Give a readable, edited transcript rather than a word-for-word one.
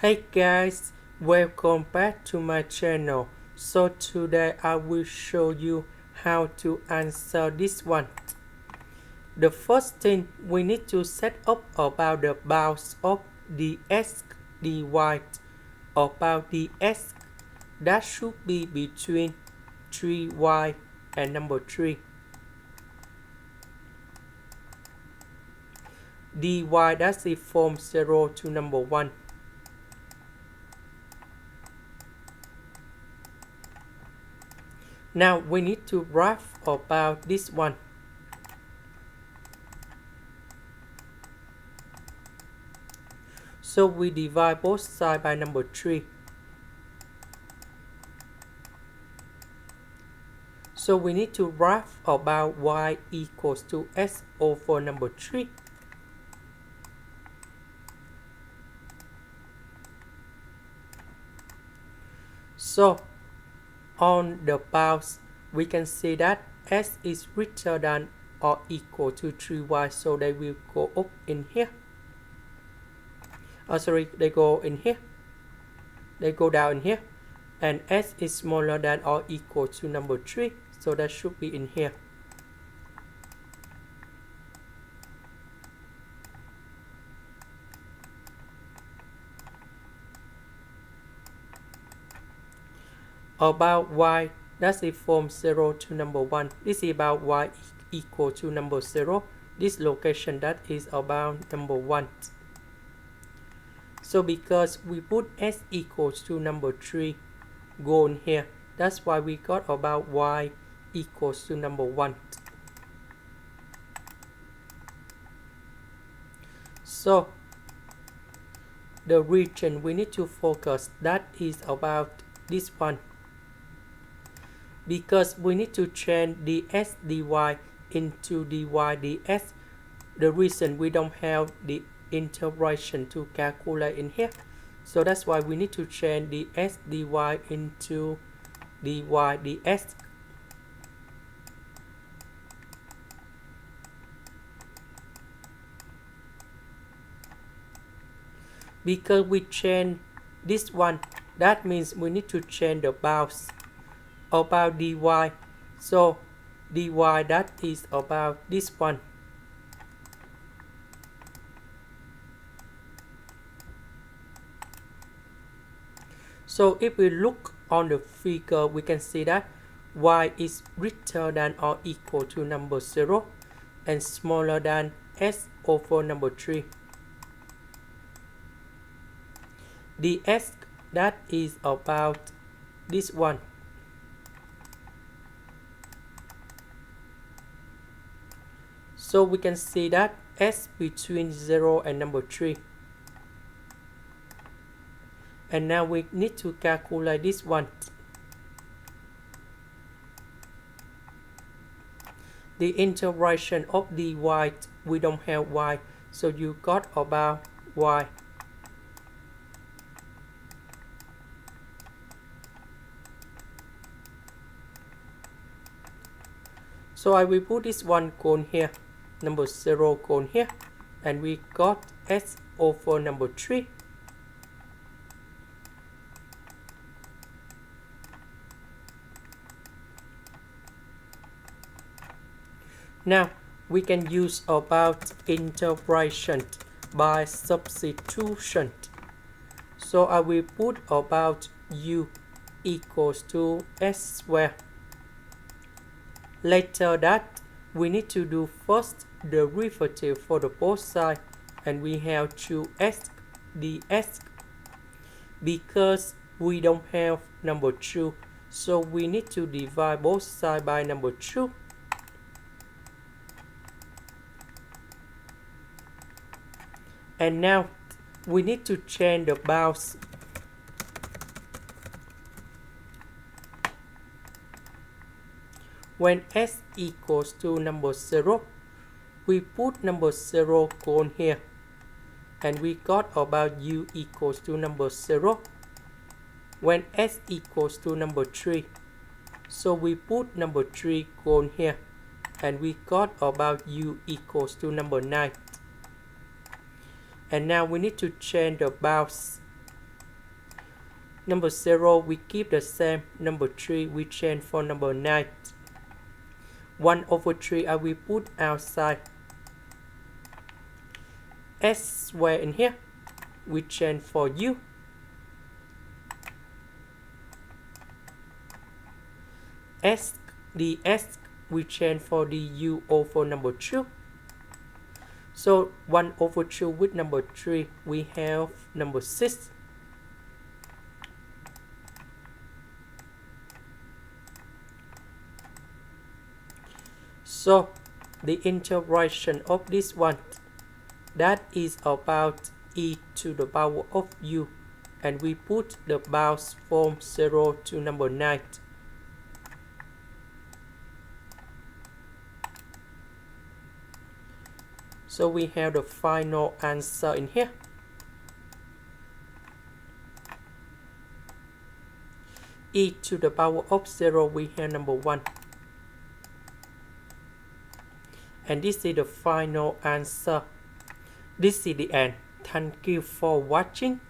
Hey guys, welcome back to my channel. So today I will show you how to answer this one. The first thing we need to set up about the bounds of the x, dy. About the x, that should be between 3y and number 3. dy, that's it from 0 to number 1. Now we need to graph about this one. So we divide both sides by number 3. So we need to graph about y equals to x over number 3. So on the bounds, we can see that x is greater than or equal to 3y, so they will go up in here. They go in here. They go down in here. And x is smaller than or equal to number 3, so that should be in here. About y, that's it from 0 to number 1. This is about y equal to number 0. This location, that is about number 1. So because we put s equals to number 3 go in here, that's why we got about y equals to number 1. So the region we need to focus, that is about this one, because we need to change the s dy into dy dx. The reason we don't have the integration to calculate in here, so that's why we need to change the s dy into dy dx. Because we change this one, that means we need to change the bounds about dy. So dy, that is about this one. So if we look on the figure, we can see that y is greater than or equal to number 0 and smaller than s over number 3. dx, that is about this one. So we can see that s between 0 and number 3. And now we need to calculate this one. The integration of dy, we don't have y, so you got about y. So I will put this one cone here, number 0 cone here, and we got s over number 3. Now we can use about integration by substitution. So I will put about u equals to s squared. Later that, we need to do first the derivative for the both sides, and we have 2x dx. Because we don't have number 2, so we need to divide both sides by number 2. And now we need to change the bounds. When s equals to number 0, we put number 0 cone here, and we got about u equals to number 0. When s equals to number 3, so we put number 3 cone here, and we got about u equals to number 9. And now we need to change the bounds. Number 0 we keep the same. Number 3 we change for number 9. 1 over 3 I will put outside. S square in here we change for U. S, the S we change for the U over number 2. So 1 over 2 with number 3 we have number 6. So the integration of this one, that is about e to the power of u, and we put the bounds from 0 to number 9. So we have the final answer in here. E to the power of 0 we have number 1. And this is the final answer. This is the end. Thank you for watching.